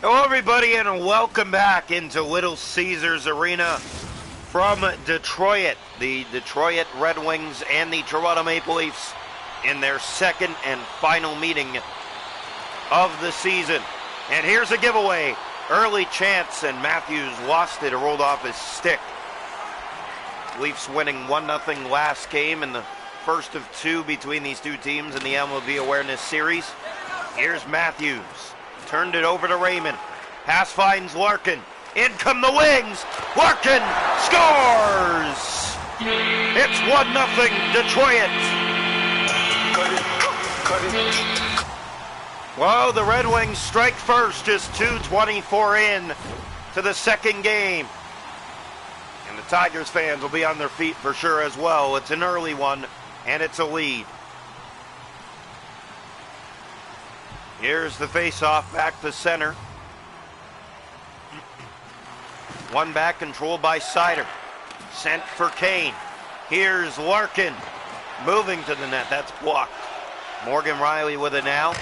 Hello, everybody, and welcome back into Little Caesars Arena from Detroit. The Detroit Red Wings and the Toronto Maple Leafs in their second and final meeting of the season. And here's a giveaway. Early chance, and Matthews lost it. It rolled off his stick. Leafs winning 1-0 last game in the first of two between these two teams in the MLB Awareness Series. Here's Matthews. Turned it over to Raymond. Pass finds Larkin. In come the Wings. Larkin scores! It's 1-0 Detroit. Well, the Red Wings strike first, just 2:24 in to the second game. And the Tigers fans will be on their feet for sure as well. It's an early one, and it's a lead. Here's the face-off back to center. One back controlled by Sider. Sent for Kane. Here's Larkin. Moving to the net. That's blocked. Morgan Riley with it now.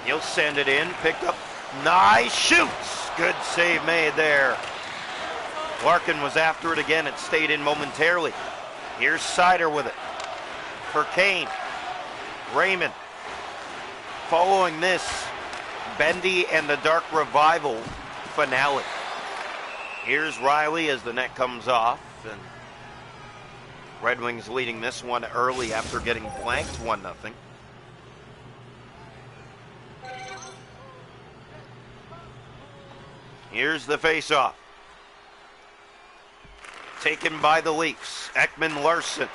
He'll send it in. Picked up. Nice shoots. Good save made there. Larkin was after it again. It stayed in momentarily. Here's Sider with it. For Kane. Raymond. Following this, Bendy and the Dark Revival finale. Here's Riley as the net comes off, and Red Wings leading this one early after getting blanked 1-0. Here's the face-off. Taken by the Leafs. Ekman-Larsson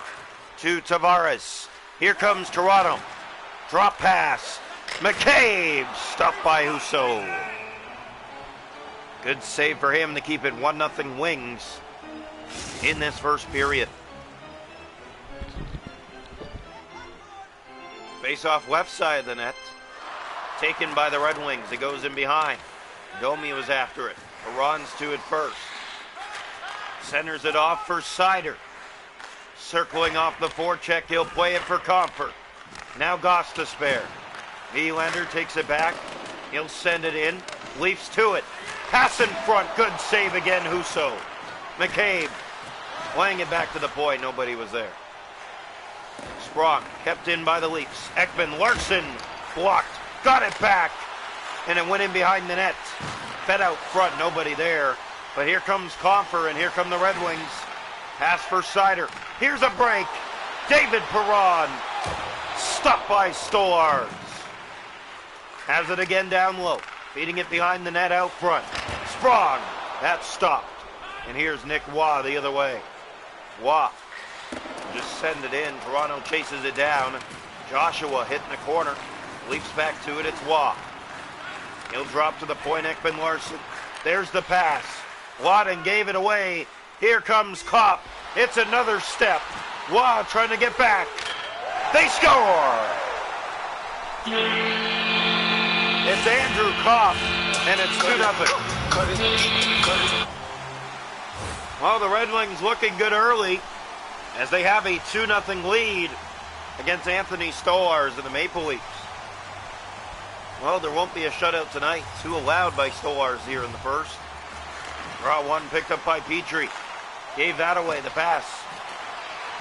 to Tavares. Here comes Toronto. Drop pass. McCabe stopped by Husso. Good save for him to keep it 1-0 Wings in this first period. Face off left side of the net. Taken by the Red Wings. It goes in behind. Domi was after it. Perron's to it first. Centers it off for Sider. Circling off the forecheck. He'll play it for Comfort. Now Goss to spare. Nylander takes it back. He'll send it in. Leafs to it. Pass in front. Good save again, Husso. McCabe playing it back to the point. Nobody was there. Sprong kept in by the Leafs. Ekman-Larsson blocked. Got it back. And it went in behind the net. Fed out front. Nobody there. But here comes Comfer and here come the Red Wings. Pass for Sider. Here's a break. David Perron. Stopped by Stolarz. Has it again down low. Feeding it behind the net out front. Sprong. That's stopped. And here's Nick Waugh the other way. Waugh. Just send it in. Toronto chases it down. Joshua hitting the corner. Leafs back to it. It's Waugh. He'll drop to the point. Ekman-Larsson. There's the pass. Wadden gave it away. Here comes Kopp. It's another step. Waugh trying to get back. They score! It's Andrew Kopp, and it's 2-0. Well, the Red Wings looking good early as they have a 2-0 lead against Anthony Stolarz and the Maple Leafs. Well, there won't be a shutout tonight. 2 allowed by Stolarz here in the first. Draw one picked up by Petrie. Gave that away, the pass.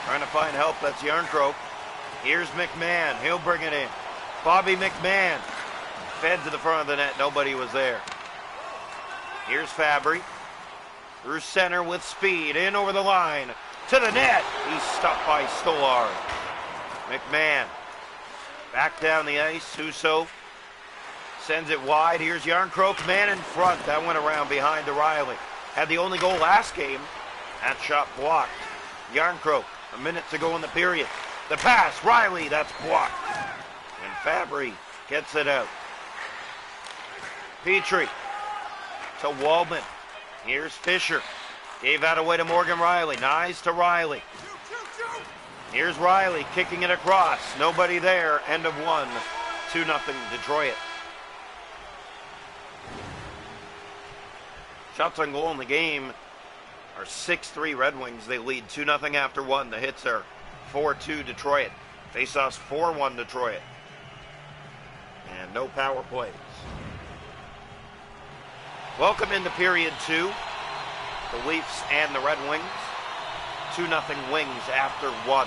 Trying to find help, that's Yarncroke. Here's McMahon, he'll bring it in. Bobby McMahon. Fed to the front of the net, nobody was there. Here's Fabry. Through center with speed, in over the line. To the net, he's stopped by Stolarz. McMahon. Back down the ice, Husso. Sends it wide, here's Yarncroke, man in front. That went around behind to Riley. Had the only goal last game. That shot blocked. Yarncroke, a minute to go in the period. The pass, Riley, that's blocked. And Fabry gets it out. Petrie to Waldman. Here's Fisher. Gave that away to Morgan Riley. Nice to Riley. Here's Riley kicking it across. Nobody there. End of one. 2-0 Detroit. Shots on goal in the game are 6-3 Red Wings. They lead 2-0 after one. The hits are 4-2 Detroit. Faceoffs 4-1 Detroit. And no power plays. Welcome into period 2. The Leafs and the Red Wings. 2-0 Wings after 1.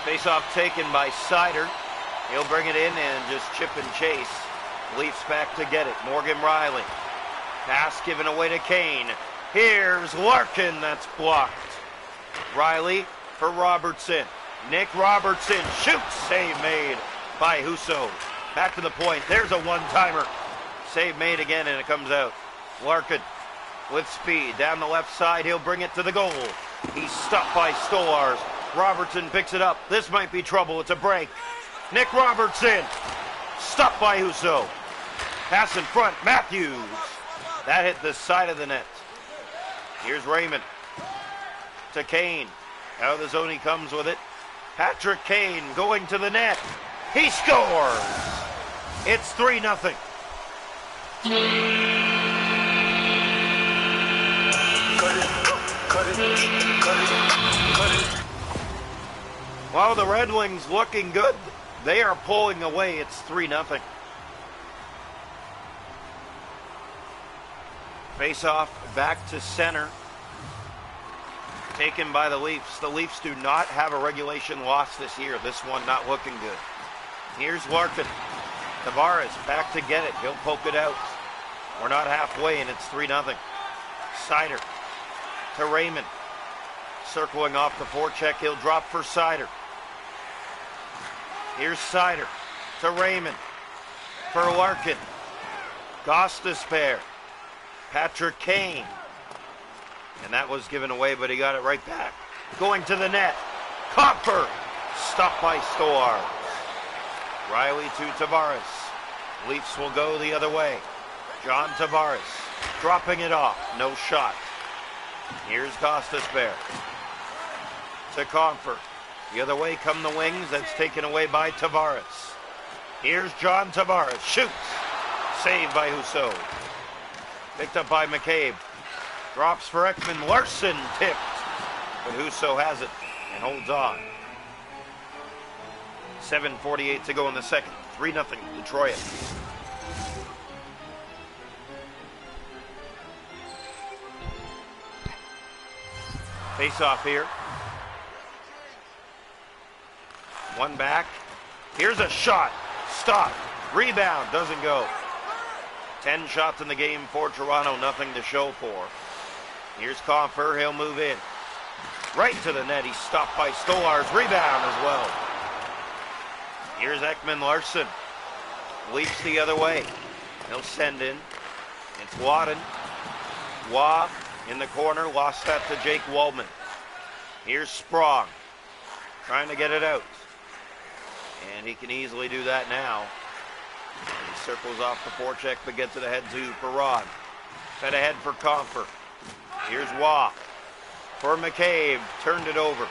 Face-off taken by Seider. He'll bring it in and just chip and chase. Leafs back to get it. Morgan Rielly. Pass given away to Kane. Here's Larkin. That's blocked. Rielly for Robertson. Nick Robertson shoots. Save made by Husso. Back to the point. There's a one-timer. Save made again, and it comes out. Larkin with speed. Down the left side. He'll bring it to the goal. He's stopped by Stolarz. Robertson picks it up. This might be trouble. It's a break. Nick Robertson. Stopped by Husso. Pass in front. Matthews. That hit the side of the net. Here's Raymond. To Kane. Out of the zone he comes with it. Patrick Kane going to the net. He scores. It's 3-0. While the Red Wings looking good, they are pulling away. It's 3-0. Face-off back to center. Taken by the Leafs. The Leafs do not have a regulation loss this year. This one not looking good. Here's Larkin. Tavares back to get it. He'll poke it out. We're not halfway, and it's 3-0. Seider to Raymond. Circling off the forecheck. He'll drop for Seider. Here's Seider to Raymond for Larkin. Gostisbehere. Patrick Kane. And that was given away, but he got it right back. Going to the net. Copper. Stopped by Stolarz. Rielly to Tavares. Leafs will go the other way. John Tavares dropping it off. No shot. Here's Gostisbehere. To Comfort. The other way come the Wings. That's taken away by Tavares. Here's John Tavares. Shoots. Saved by Husso. Picked up by McCabe. Drops for Ekman Larsson. Tipped. But Husso has it and holds on. 7:48 to go in the second. 3-0 Detroit. Face off here. One back. Here's a shot. Stop. Rebound. Doesn't go. 10 shots in the game for Toronto. Nothing to show for. Here's Compher. He'll move in. Right to the net. He's stopped by Stolarz. Rebound as well. Here's Ekman Larsson. Leaps the other way. He'll send in. It's Wadden. Waugh in the corner. Lost that to Jake Waldman. Here's Sprong. Trying to get it out. And he can easily do that now. He circles off the forecheck, but gets it ahead to Perron. Fed ahead for Compher. Here's Waugh. For McCabe. Turned it over.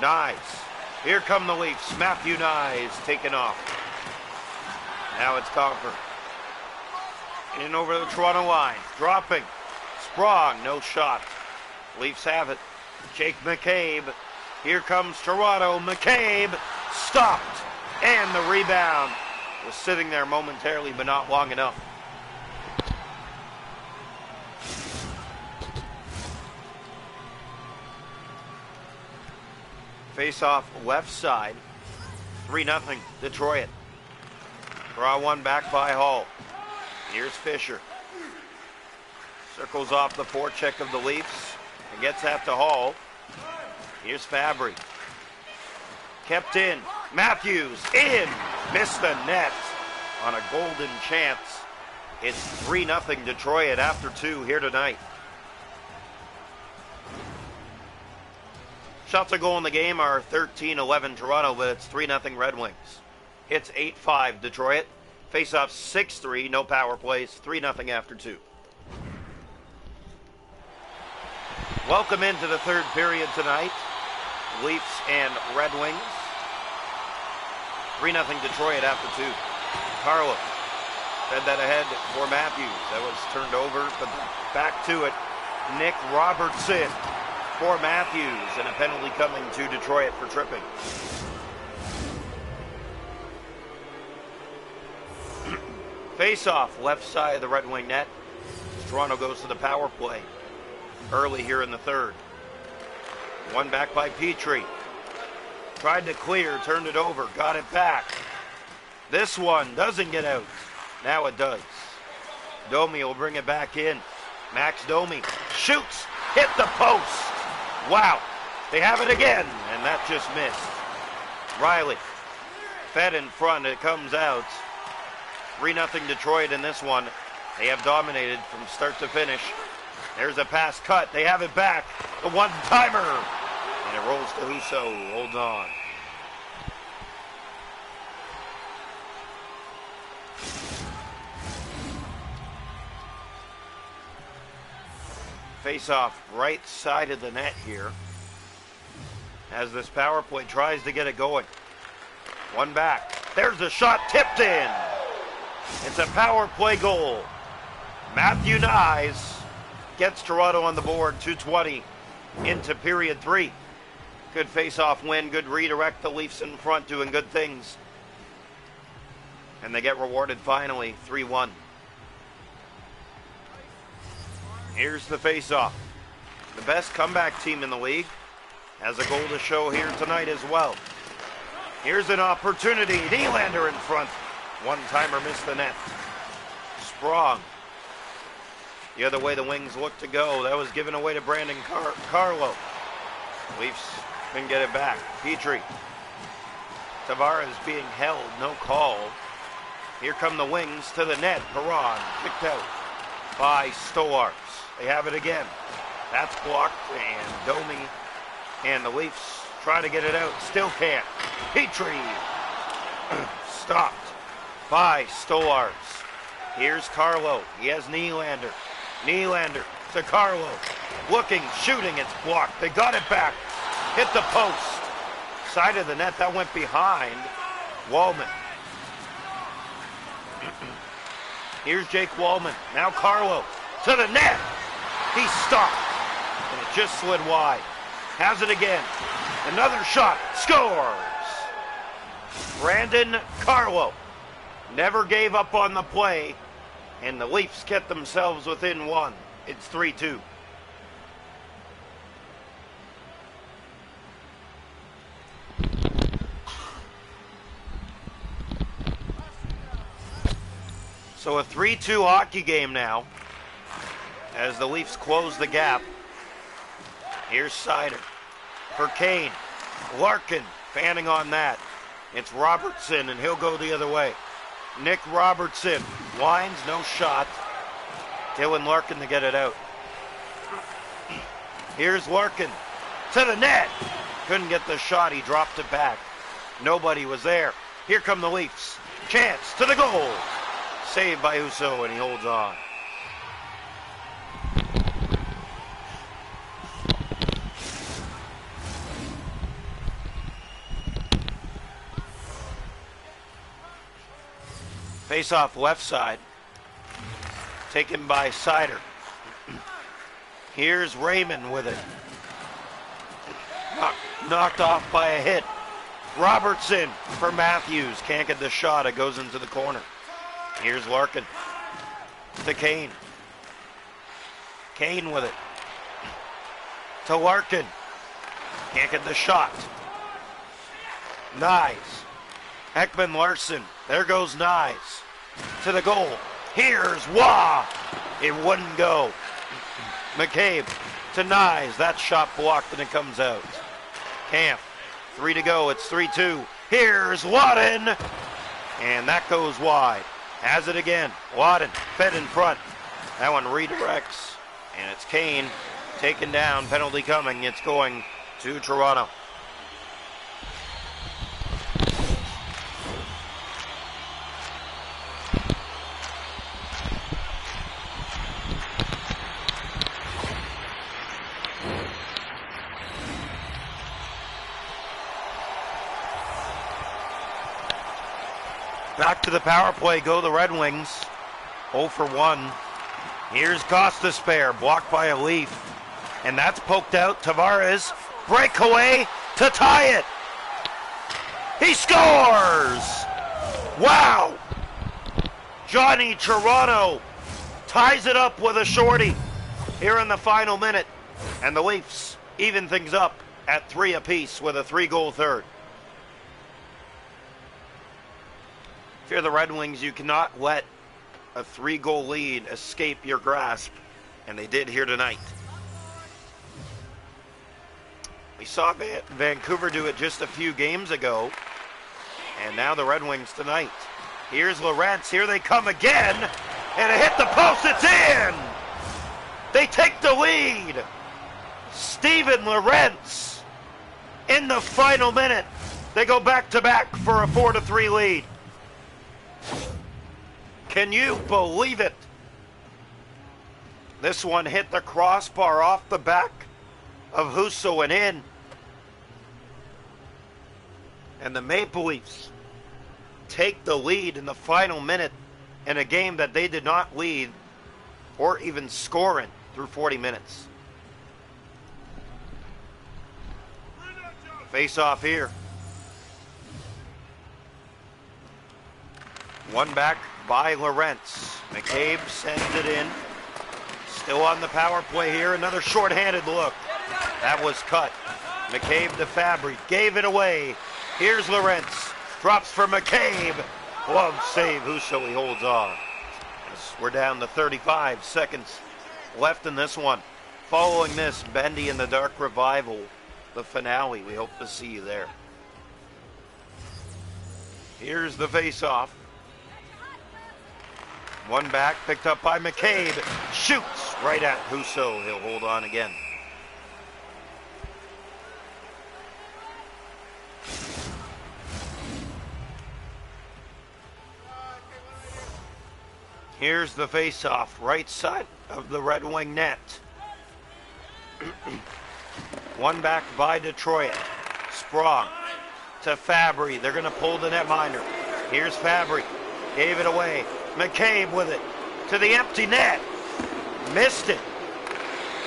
Nyes. Here come the Leafs. Matthew Nyes taken off. Now it's Compher. In over the Toronto line. Dropping. Sprong. No shot. Leafs have it. Jake McCabe. Here comes Toronto. McCabe. Stopped. And the rebound was sitting there momentarily, but not long enough. Face off left side. 3-0 Detroit. Draw one back by Hall. Here's Fisher. Circles off the forecheck of the Leafs and gets that to Hall. Here's Fabry. Kept in. Matthews in. Missed the net on a golden chance. It's 3-0 Detroit after 2 here tonight. Shots a goal in the game are 13-11 Toronto, but it's 3-0 Red Wings. Hits 8-5 Detroit. Face-off 6-3, no power plays, 3-0 after 2. Welcome into the third period tonight. Leafs and Red Wings. 3-0 Detroit after 2. Carlo fed that ahead for Matthews. That was turned over, but back to it. Nick Robertson for Matthews, and a penalty coming to Detroit for tripping. Face-off, left side of the Red Wing net. Toronto goes to the power play early here in the third. One back by Petrie. Tried to clear, turned it over, got it back. This one doesn't get out. Now it does. Domi will bring it back in. Max Domi shoots, hit the post. Wow, they have it again, and that just missed. Riley fed in front, it comes out. 3-0 Detroit in this one. They have dominated from start to finish. There's a pass cut, they have it back. The one-timer, and it rolls to Husso, who holds on. Face-off right side of the net here as this power play tries to get it going. One back. There's the shot tipped in. It's a power play goal. Matthew Nyes gets Toronto on the board, 2:20 into period 3. Good face-off win, good redirect. The Leafs in front doing good things. And they get rewarded finally, 3-1. Here's the face-off. The best comeback team in the league has a goal to show here tonight as well. Here's an opportunity. Nylander in front. One-timer missed the net. Sprong. The other way the Wings look to go. That was given away to Brandon Carlo. Leafs can get it back. Petrie. Tavares being held. No call. Here come the Wings to the net. Perron kicked out by Stolarz. They have it again. That's blocked, and Domi and the Leafs try to get it out. Still can't. Petrie stopped by Stolarz. Here's Carlo. He has Nylander. Nylander to Carlo. Looking, shooting. It's blocked. They got it back. Hit the post. Side of the net. That went behind Wallman. Here's Jake Wallman. Now Carlo to the net. He stopped, and it just slid wide. Has it again. Another shot. Scores. Brandon Carlo never gave up on the play, and the Leafs kept themselves within one. It's 3-2. So a 3-2 hockey game now as the Leafs close the gap. Here's Seider for Kane. Larkin fanning on that. It's Robertson, and he'll go the other way. Nick Robertson winds, no shot. Dylan Larkin to get it out. Here's Larkin to the net. Couldn't get the shot, he dropped it back. Nobody was there. Here come the Leafs. Chance to the goal. Saved by Husso, and he holds on. Face-off left side. Taken by Seider. Here's Raymond with it. Knocked off by a hit. Robertson for Matthews. Can't get the shot. It goes into the corner. Here's Larkin to Kane. Kane with it. To Larkin. Can't get the shot. Nyes. Ekman Larson. There goes Nyes. To the goal. Here's Wah. It wouldn't go. McCabe to Nyes. That shot blocked and it comes out. Camp. 3 to go. It's 3-2. Here's Wadden. And that goes wide. Has it again. Wadden fed in front. That one redirects. And it's Kane taken down. Penalty coming. It's going to Toronto. Back to the power play go the Red Wings. 0 for 1. Here's Gostisbehere, blocked by a Leaf. And that's poked out. Tavares, breakaway to tie it. He scores! Wow! Johnny Toronto ties it up with a shorty here in the final minute. And the Leafs even things up at 3 apiece with a 3-goal third. If you're the Red Wings, you cannot let a 3-goal lead escape your grasp. And they did here tonight. We saw Vancouver do it just a few games ago. And now the Red Wings tonight. Here's Lorentz. Here they come again. And it hit the post. It's in. They take the lead. Steven Lorentz in the final minute. They go back-to-back for a 4-3 lead. Can you believe it? This one hit the crossbar off the back of Husso and in. And the Maple Leafs take the lead in the final minute in a game that they did not lead or even score in through 40 minutes. Face off here. One back by Lorentz. McCabe sends it in. Still on the power play here. Another shorthanded look. That was cut. McCabe to Fabry. Gave it away. Here's Lorentz. Drops for McCabe. Glove save. Husso, he holds on. We're down to 35 seconds left in this one. Following this, Bendy and the Dark Revival, the finale. We hope to see you there. Here's the face-off. One back, picked up by McCabe. Shoots right at Husso. He'll hold on again. Here's the face-off, right side of the Red Wing net. One back by Detroit. Sprong to Fabry. They're going to pull the netminder. Here's Fabry. Gave it away. McCabe with it to the empty net. Missed it.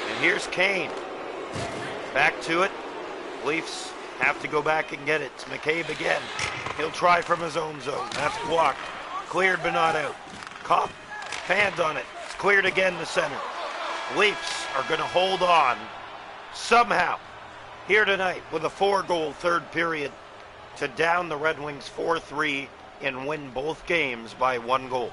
And here's Kane. Back to it. Leafs have to go back and get it. It's McCabe again. He'll try from his own zone. That's blocked. Cleared but not out. Kopp fans on it. It's cleared again to center. Leafs are going to hold on somehow here tonight with a 4-goal third period to down the Red Wings 4-3 and win both games by 1 goal.